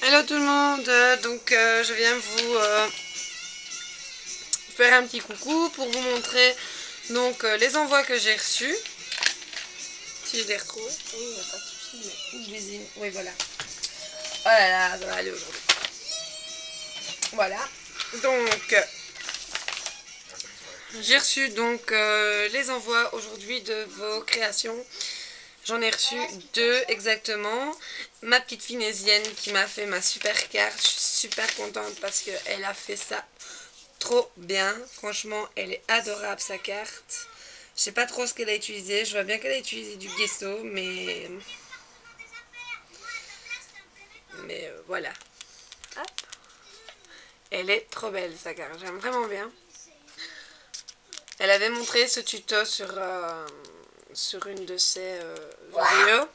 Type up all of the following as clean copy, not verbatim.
Hello tout le monde, je viens vous faire un petit coucou pour vous montrer les envois que j'ai reçus. Si je les retrouve, oui il n'y a pas de souci, mais où je les ai, oui voilà. Oh là là, ça va aller aujourd'hui. Voilà, donc j'ai reçu les envois aujourd'hui de vos créations. J'en ai reçu 2 exactement. Ma petite finésienne qui m'a fait ma super carte. Je suis super contente parce qu'elle a fait ça trop bien. Franchement, elle est adorable sa carte. Je sais pas trop ce qu'elle a utilisé. Je vois bien qu'elle a utilisé du gesso, mais voilà. Hop. Elle est trop belle sa carte. J'aime vraiment bien. Elle avait montré ce tuto sur une de ses vidéos.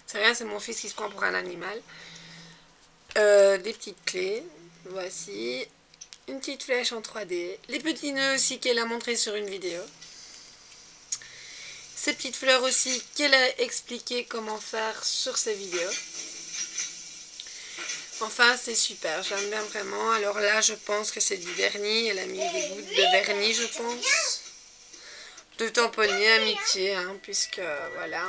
C'est rien, c'est mon fils qui se prend pour un animal. Des petites clés, voici, une petite flèche en 3D, les petits nœuds aussi qu'elle a montré sur une vidéo, ces petites fleurs aussi qu'elle a expliqué comment faire sur ses vidéos. Enfin c'est super, j'aime bien vraiment. Alors là je pense que c'est du vernis, elle a mis des gouttes de vernis je pense, de tamponner amitié, hein, puisque voilà,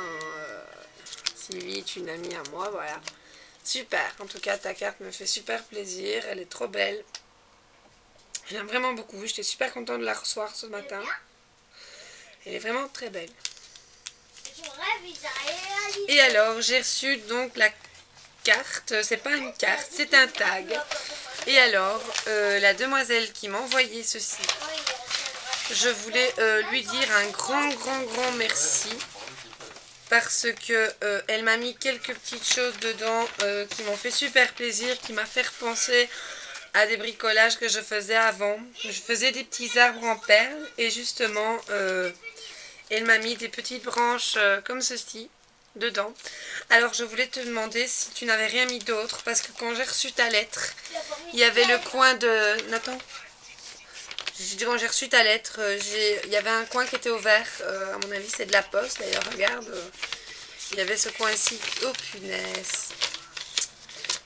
Sylvie est une amie à moi, voilà. Super, en tout cas ta carte me fait super plaisir, elle est trop belle. J'aime vraiment beaucoup, j'étais super contente de la recevoir ce matin. Elle est vraiment très belle. Et alors j'ai reçu donc la carte, c'est pas une carte, c'est un tag. Et alors la demoiselle qui m'a envoyé ceci, je voulais lui dire un grand merci. Parce que elle m'a mis quelques petites choses dedans qui m'ont fait super plaisir, qui m'a fait repenser à des bricolages que je faisais avant. Je faisais des petits arbres en perles et justement elle m'a mis des petites branches comme ceci dedans. Alors je voulais te demander si tu n'avais rien mis d'autre parce que quand j'ai reçu ta lettre, il y avait le coin de... Nathan, quand j'ai reçu ta lettre, il y avait un coin qui était ouvert, à mon avis c'est de la poste d'ailleurs, regarde, il y avait ce coin ici, oh punaise,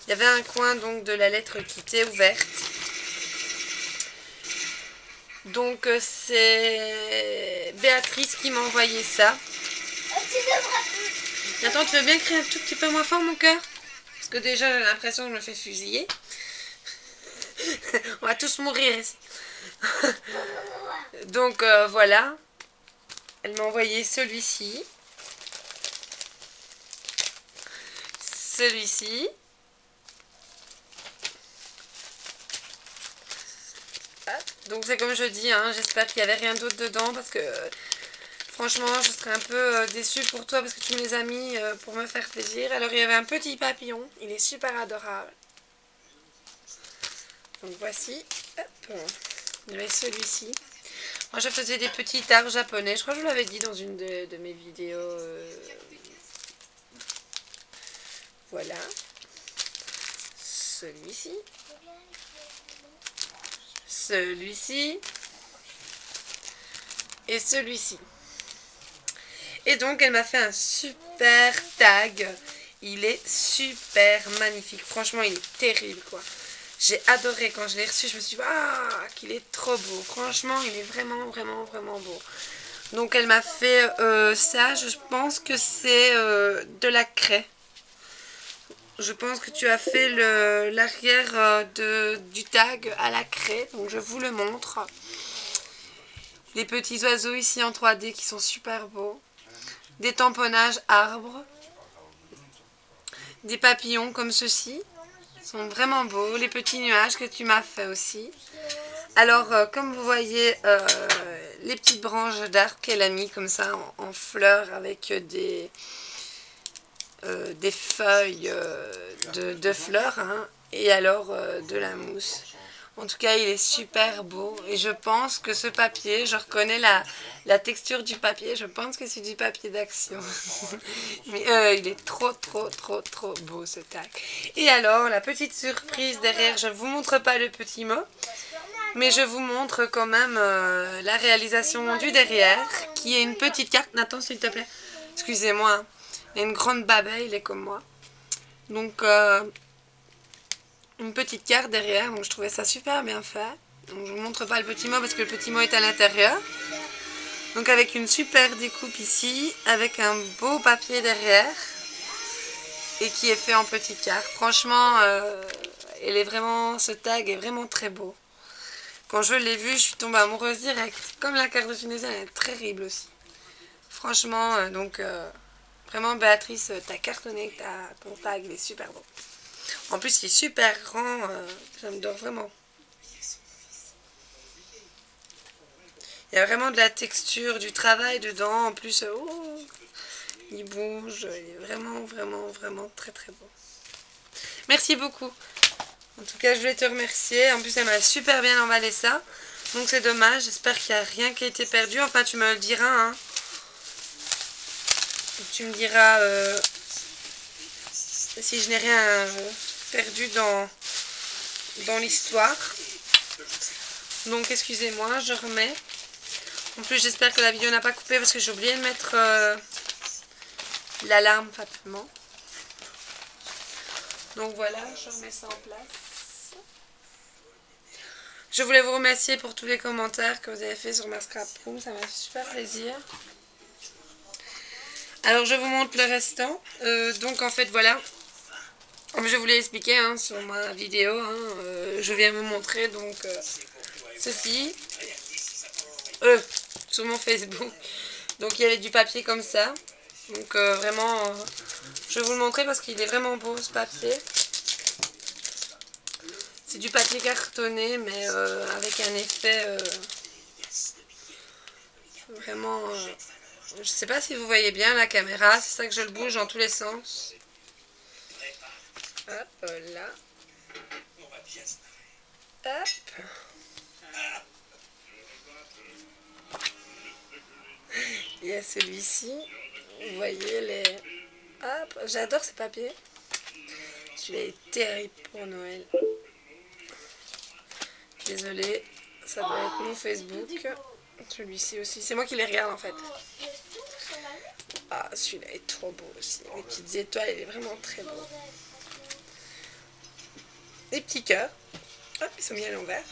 il y avait un coin donc de la lettre qui était ouverte, donc c'est Béatrice qui m'a envoyé ça. Attends, tu veux bien crier un tout petit peu moins fort mon cœur? Parce que déjà j'ai l'impression que je me fais fusiller. On va tous mourir ici. Donc voilà, elle m'a envoyé celui-ci, celui-ci, donc c'est comme je dis, hein, j'espère qu'il n'y avait rien d'autre dedans parce que franchement je serais un peu déçue pour toi parce que tu me les as mis pour me faire plaisir. Alors il y avait un petit papillon, il est super adorable. Donc voici, hop, il y avait celui-ci. Moi je faisais des petits arbres japonais, je crois que je vous l'avais dit dans une de mes vidéos. Voilà, celui-ci, celui-ci et celui-ci. Et donc elle m'a fait un super tag. Il est super magnifique. Franchement il est terrible quoi. J'ai adoré quand je l'ai reçu. Je me suis dit qu'il est trop beau. Franchement il est vraiment beau. Donc elle m'a fait ça. Je pense que c'est de la craie. Je pense que tu as fait l'arrière du tag à la craie. Donc je vous le montre. Les petits oiseaux ici en 3D qui sont super beaux. Des tamponnages arbres. Des papillons comme ceci. Ils sont vraiment beaux. Les petits nuages que tu m'as fait aussi. Alors comme vous voyez les petites branches d'arbres qu'elle a mis comme ça en fleurs avec des feuilles de fleurs, hein, et alors de la mousse. En tout cas, il est super beau et je pense que ce papier, je reconnais la texture du papier, je pense que c'est du papier d'action. Mais il est trop beau ce tag. Et alors, la petite surprise derrière, je ne vous montre pas le petit mot, mais je vous montre quand même la réalisation du derrière, qui est une petite carte. Nathan, s'il te plaît. Excusez-moi, hein. Il y a une grande babeille, il est comme moi. Donc une petite carte derrière, donc je trouvais ça super bien fait. Donc je vous montre pas le petit mot parce que le petit mot est à l'intérieur. Donc avec une super découpe ici, avec un beau papier derrière et qui est fait en petite carte. Franchement, elle est vraiment, ce tag est vraiment très beau. Quand je l'ai vu, je suis tombée amoureuse direct. Comme la carte de Tunisie, elle est très terrible aussi. Franchement, vraiment Béatrice, t'as cartonné, ton tag, il est super beau. En plus, il est super grand, j'adore vraiment. Il y a vraiment de la texture, du travail dedans. En plus, oh, il bouge, il est vraiment, vraiment, vraiment très très beau. Merci beaucoup. En tout cas, je voulais te remercier. En plus, elle m'a super bien emballé ça. Donc c'est dommage, j'espère qu'il n'y a rien qui a été perdu. Enfin, tu me le diras, hein. Tu me diras si je n'ai rien perdu dans l'histoire. Donc excusez-moi, je remets. En plus, j'espère que la vidéo n'a pas coupé parce que j'ai oublié de mettre l'alarme fatalement. Donc voilà, je remets ça en place. Je voulais vous remercier pour tous les commentaires que vous avez fait sur ma scrap room, ça m'a fait super plaisir. Alors je vous montre le restant. Donc en fait voilà, comme je vous l'ai expliqué hein, sur ma vidéo, hein, je viens vous montrer donc ceci sur mon Facebook. Donc il y avait du papier comme ça. Donc vraiment, je vais vous le montrer parce qu'il est vraiment beau ce papier. C'est du papier cartonné mais avec un effet vraiment... je sais pas si vous voyez bien la caméra, c'est ça que je le bouge dans tous les sens. Hop là. Hop. Il y a celui-ci. Vous voyez les... Hop, j'adore ces papiers. Celui-là est terrible pour Noël. Désolée, ça doit être mon Facebook. Celui-ci aussi. C'est moi qui les regarde en fait. Ah, celui-là est trop beau aussi. Les petites étoiles, il est vraiment très beau. Des petits cœurs. Hop, ils sont mis à l'envers.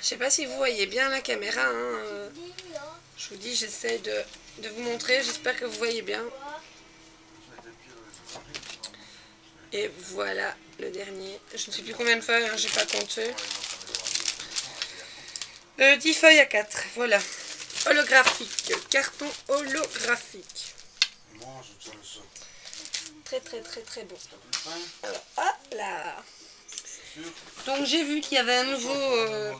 Je sais pas si vous voyez bien la caméra. Hein. Je vous dis, j'essaie de vous montrer. J'espère que vous voyez bien. Et voilà le dernier. Je ne sais plus combien de feuilles, hein, j'ai pas compté. 10 feuilles à 4. Voilà. Holographique. Carton holographique. Très très très très beau. Alors, hop là. Donc j'ai vu qu'il y avait un nouveau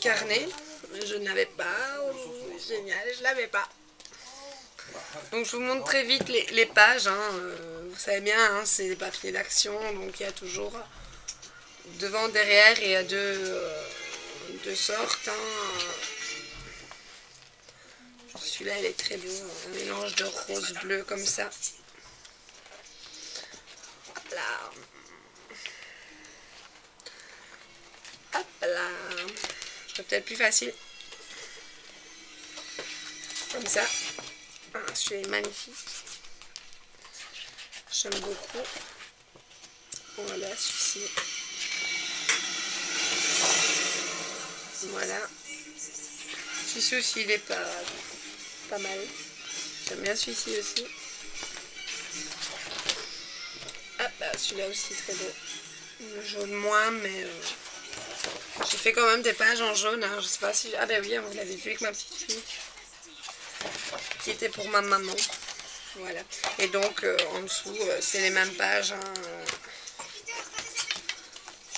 carnet. Je ne l'avais pas. Oh, génial, je ne l'avais pas. Donc je vous montre très vite les pages. Hein. Vous savez bien, hein, c'est des papiers d'action. Donc il y a toujours devant, derrière et il y a deux sortes. Hein. Celui-là, il est très beau. Un mélange de rose bleu comme ça. Hop là. Hop là. C'est peut-être plus facile. Comme ça. Ah, celui-là est magnifique. J'aime beaucoup. Voilà, celui-ci. Voilà. Celui-ci aussi, il est pas mal. J'aime bien celui-ci aussi. Hop, celui-là aussi très beau. Le jaune moins, mais j'ai fait quand même des pages en jaune. Hein. Je sais pas si... Ah ben oui, vous l'avez vu avec ma petite fille. Qui était pour ma maman. Voilà. Et donc, en dessous, c'est les mêmes pages. Hein.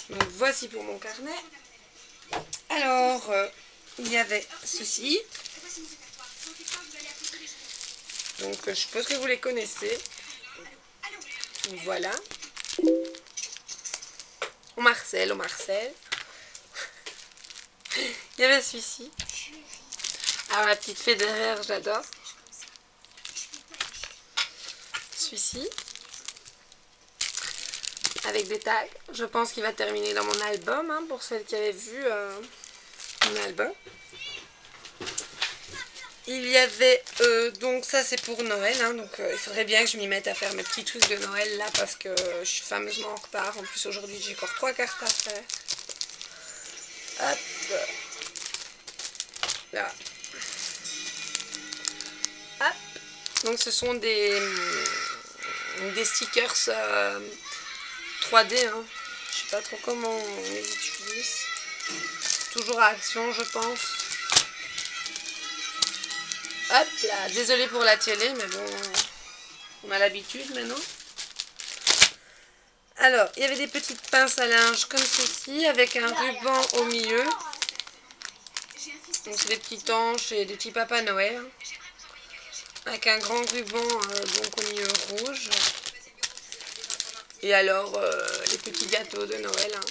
Donc, voici pour mon carnet. Alors, il y avait ceci. Donc, je suppose que vous les connaissez. Voilà. Au Marcel. Il y avait celui-ci. Alors, la petite fée derrière, j'adore. Celui-ci. Avec des tags. Je pense qu'il va terminer dans mon album, hein, pour celles qui avaient vu mon album. il y avait, donc ça c'est pour Noël, hein, donc il faudrait bien que je m'y mette à faire mes petits trucs de Noël là parce que je suis fameusement en retard. En plus aujourd'hui j'ai encore 3 cartes à faire. Hop, là. Hop. Donc ce sont des stickers 3D, hein. Je sais pas trop comment on les utilise. Toujours à Action je pense. Hop là, désolée pour la télé, mais bon, on a l'habitude maintenant. Alors, il y avait des petites pinces à linge comme ceci, avec un ruban au milieu. Donc c'est des petits anges et des petits papas Noël. Avec un grand ruban donc au milieu rouge. Et alors, les petits gâteaux de Noël. Hein.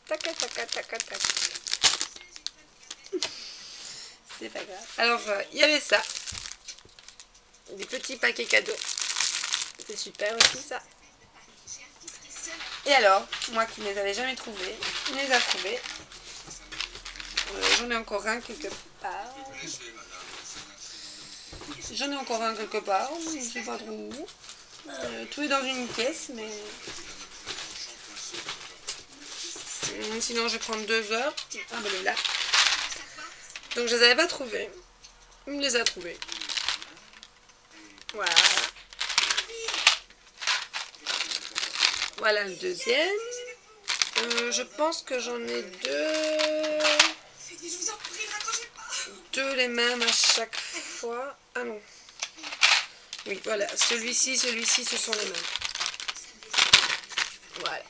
Tac, tac, tac, tac, tac. C'est pas grave. Alors, il y avait ça. Des petits paquets cadeaux. C'est super aussi ça. Et alors, moi qui ne les avais jamais trouvés, je les ai trouvés. J'en ai encore un quelque part. J'en ai encore un quelque part, je ne sais pas trop où. Tout est dans une caisse, mais... Sinon je vais prendre 2 heures. Ah ben elle est là. Donc je les avais pas trouvés. Il me les a trouvés. Voilà. Voilà le deuxième. Je pense que j'en ai deux les mêmes à chaque fois. Ah non. Oui, voilà. Celui-ci, ce sont les mêmes. Voilà.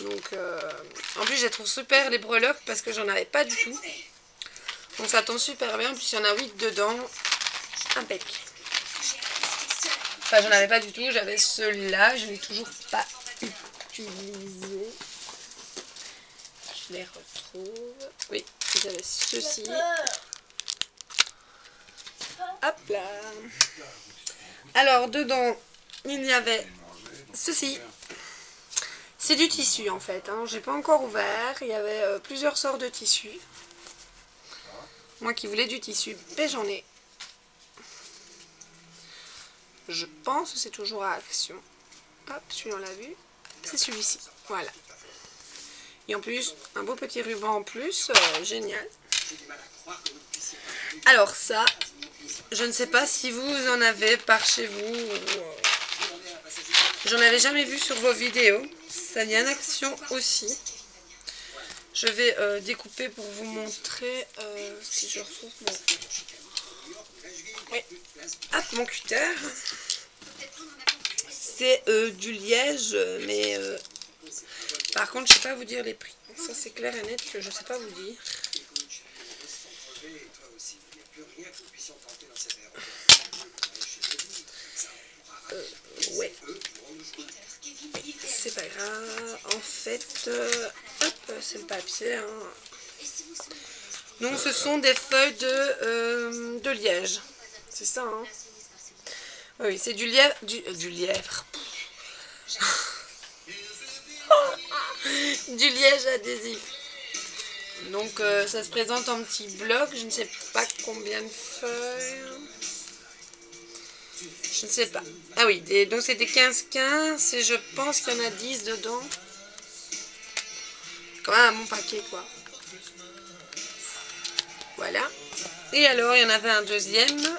Donc, en plus, je les trouve super les breloques parce que j'en avais pas du tout. Donc ça tombe super bien. En plus, il y en a 8 dedans. Impec. Enfin, j'en avais pas du tout. J'avais ceux-là. Je ne l'ai toujours pas utilisé. Je les retrouve. Oui, j'avais ceux-ci. Hop là. Alors, dedans, il y avait ceci. C'est du tissu en fait. Hein. J'ai pas encore ouvert. Il y avait plusieurs sortes de tissus. Moi qui voulais du tissu, ben j'en ai. Je pense que c'est toujours à Action. Hop, celui-là on l'a vu. C'est celui-ci. Voilà. Et en plus, un beau petit ruban en plus. Génial. Alors ça, je ne sais pas si vous en avez par chez vous. J'en avais jamais vu sur vos vidéos. Ça vient d'Action aussi. Je vais découper pour vous montrer si je retrouve mon... Oui. Hop, mon cutter. C'est du liège, mais par contre, je ne sais pas vous dire les prix. Ça, c'est clair et net que je ne sais pas vous dire. Ouais. C'est pas grave. En fait, hop, c'est le papier. Hein. Donc, ce sont des feuilles de liège. C'est ça, hein. Oui, c'est du lièvre. Du lièvre. Du liège adhésif. Donc ça se présente en petits blocs. Je ne sais pas combien de feuilles. Je ne sais pas. Ah oui, donc c'est des 15-15 et je pense qu'il y en a 10 dedans. Quand même un bon paquet quoi. Voilà. Et alors il y en avait un deuxième.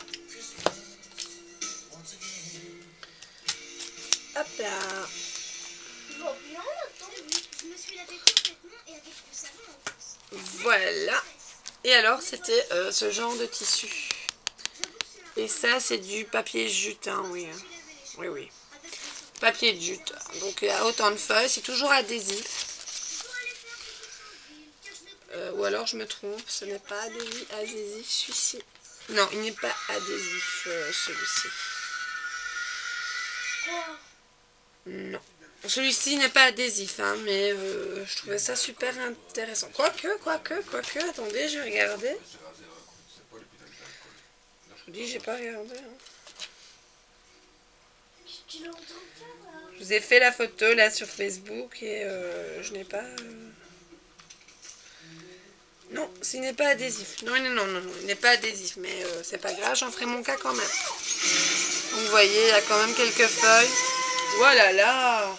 Hop là. Voilà. Et alors c'était ce genre de tissu. Et ça c'est du papier jute, hein, oui. Oui, oui. Papier de jute. Donc il y a autant de feuilles, c'est toujours adhésif. Ou alors je me trompe, ce n'est pas adhésif celui-ci. Non, il n'est pas adhésif celui-ci. Non. Celui-ci n'est pas adhésif, hein, mais je trouvais ça super intéressant. Quoique, attendez, je vais regarder. Je vous dis, j'ai pas regardé. Hein. Je vous ai fait la photo là sur Facebook et je n'ai pas... Non, ce n'est pas adhésif. Non, non, non, non, non, il n'est pas adhésif. Mais c'est pas grave, j'en ferai mon cas quand même. Donc, vous voyez, il y a quand même quelques feuilles. Voilà là.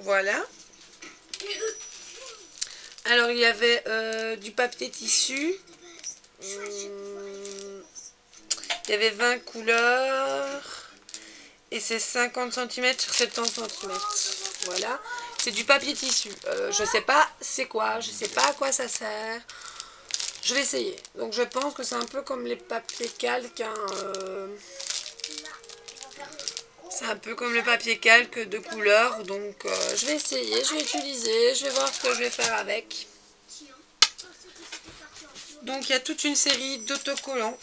Voilà. Alors, il y avait du papier tissu. Il y avait 20 couleurs. Et c'est 50 cm sur 70 cm. Voilà. C'est du papier tissu. Je sais pas c'est quoi. Je sais pas à quoi ça sert. Je vais essayer. Donc, je pense que c'est un peu comme les papiers calques. Hein, c'est un peu comme le papier calque de couleur. Donc, je vais essayer. Je vais utiliser. Je vais voir ce que je vais faire avec. Donc, il y a toute une série d'autocollants.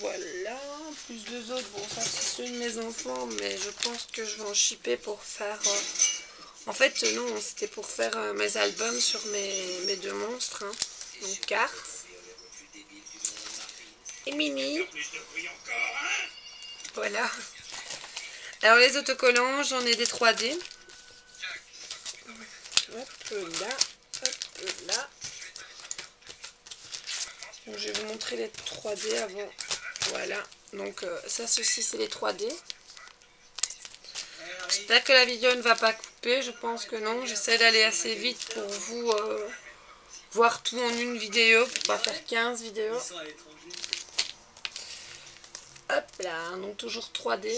Voilà, plus deux autres. Bon, ça c'est ceux de mes enfants, mais je pense que je vais en shipper pour faire... En fait, non, c'était pour faire mes albums sur mes deux monstres. Hein. Donc, Cars et Mini. Voilà. Alors, les autocollants, j'en ai des 3D. Hop là, hop là. Donc, je vais vous montrer les 3D avant. Voilà. Donc, ça, ceci, c'est les 3D. J'espère que la vidéo ne va pas couper. Je pense que non. J'essaie d'aller assez vite pour vous voir tout en une vidéo. Pour pas faire 15 vidéos. Hop là. Donc, toujours 3D.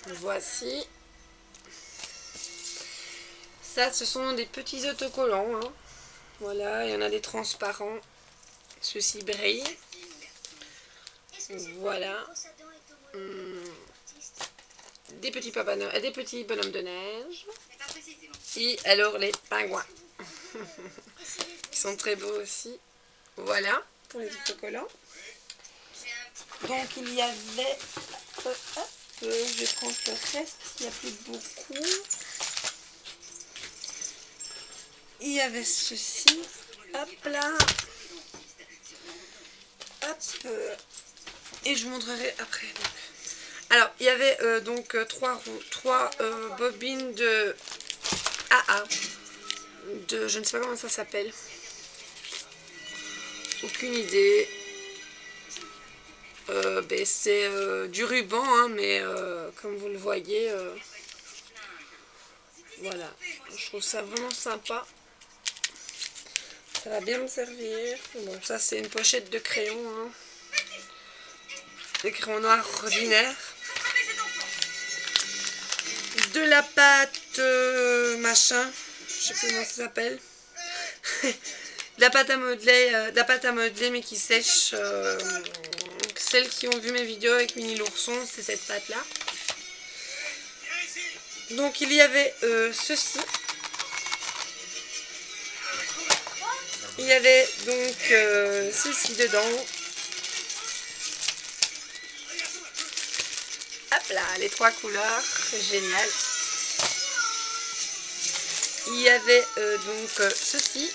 Voici. Ça, ce sont des petits autocollants. Hein. Voilà. Il y en a des transparents. Ceux-ci brillent. Voilà. Des petits des petits bonhommes de neige. Et alors les pingouins. Qui sont très beaux aussi. Voilà pour les autocollants. Donc il y avait... je vais prendre le reste parce qu'il n'y a plus beaucoup. Il y avait ceci. Hop là. Hop. Et je vous montrerai après. Alors, il y avait donc trois bobines de AA. Je ne sais pas comment ça s'appelle. Aucune idée. Ben, c'est du ruban, hein, mais comme vous le voyez, voilà. Je trouve ça vraiment sympa. Ça va bien me servir. Bon, ça c'est une pochette de crayons. Hein. Des crayons noirs ordinaires. De la pâte machin. Je sais plus comment ça s'appelle. De la pâte à modeler mais qui sèche. Celles qui ont vu mes vidéos avec Mini l'ourson, c'est cette pâte là. Donc il y avait ceci. Il y avait donc ceci dedans. Hop là, les 3 couleurs, génial. Il y avait donc ceci.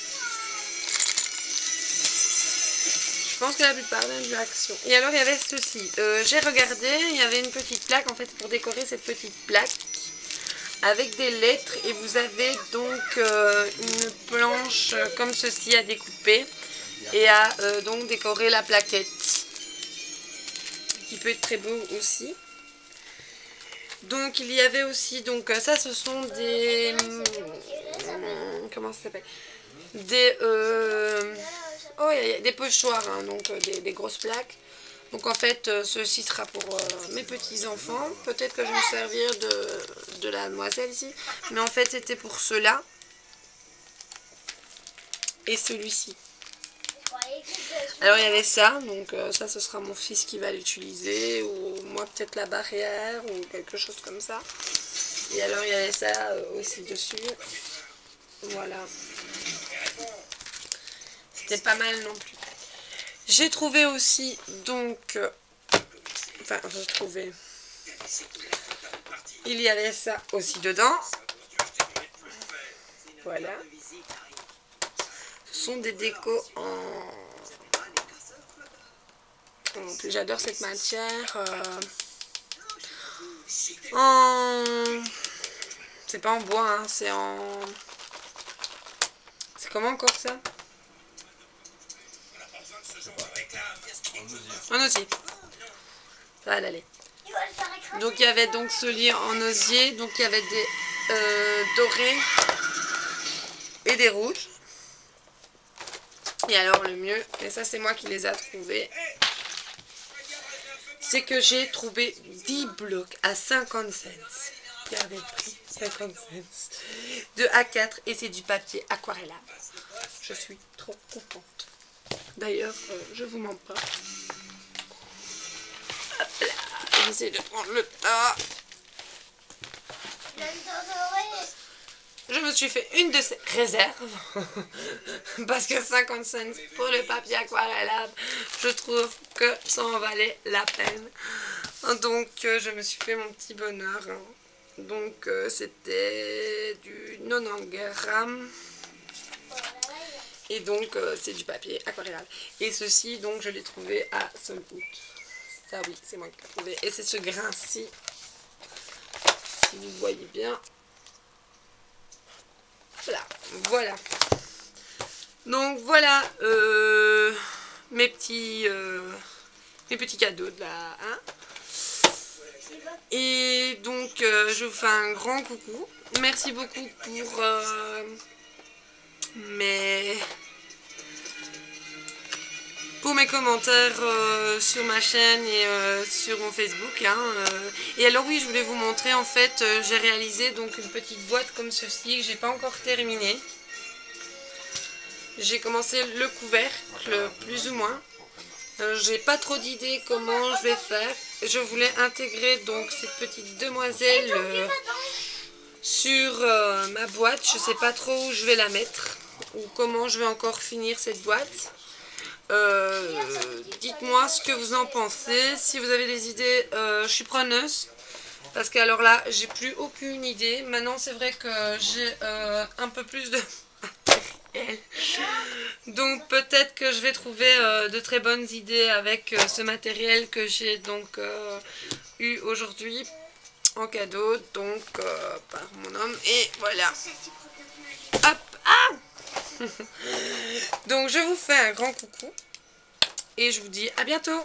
Je pense que la plupart viennent de Action. Et alors il y avait ceci. J'ai regardé, il y avait une petite plaque en fait pour décorer cette petite plaque avec des lettres et vous avez donc une planche comme ceci à découper et à donc décorer la plaquette qui peut être très beau aussi. Donc il y avait aussi, donc ça ce sont des, comment ça s'appelle, des, oh, il y a des pochoirs, hein, donc des grosses plaques. Donc en fait ceci sera pour mes petits enfants, peut-être que je vais me servir de la demoiselle ici, mais en fait c'était pour ceux-là et celui-ci. Alors il y avait ça, donc ça ce sera mon fils qui va l'utiliser, ou moi peut-être la barrière, ou quelque chose comme ça. Et alors il y avait ça aussi dessus. Voilà. C'était pas mal non plus. J'ai trouvé aussi, donc... enfin, j'ai trouvé... Il y avait ça aussi dedans. Voilà. Ce sont des décos en En plus, j'adore cette matière. C'est pas en bois, hein, c'est en... C'est comment encore ça? En osier. Ça va l'aller. Donc il y avait donc ce lit en osier, donc il y avait des dorés et des rouges. Et alors le mieux, et ça c'est moi qui les a trouvés, c'est que j'ai trouvé 10 blocs à 50 cents. Regardez le prix, 50 cents. De A4 et c'est du papier aquarellable. Je suis trop contente. D'ailleurs, je vous mens pas. Hop là, j'essaie de prendre le tas. Je me suis fait une de ces réserves. Parce que 50 cents pour le papier aquarellable, je trouve que ça en valait la peine. Donc, je me suis fait mon petit bonheur. Donc, c'était du 90 grammes. Et donc, c'est du papier aquarellable. Et ceci, donc, je l'ai trouvé à Solgood. Ça, oui, c'est moi qui l'ai trouvé. Et c'est ce grain-ci. Si vous voyez bien. Voilà, voilà. Donc voilà mes petits cadeaux de la et donc je vous fais un grand coucou. Merci beaucoup pour mes commentaires sur ma chaîne et sur mon Facebook. Et alors oui, je voulais vous montrer, en fait, j'ai réalisé donc une petite boîte comme ceci que j'ai pas encore terminée. J'ai commencé le couvercle, plus ou moins. J'ai pas trop d'idées comment je vais faire. Je voulais intégrer donc cette petite demoiselle sur ma boîte. Je sais pas trop où je vais la mettre ou comment je vais encore finir cette boîte. Dites-moi ce que vous en pensez. Si vous avez des idées, je suis preneuse. Parce que alors là, j'ai plus aucune idée. Maintenant, c'est vrai que j'ai un peu plus de matériel. Donc peut-être que je vais trouver de très bonnes idées avec ce matériel que j'ai donc eu aujourd'hui en cadeau. Donc par mon homme. Et voilà. Hop. Ah. Donc je vous fais un grand coucou. Et je vous dis à bientôt.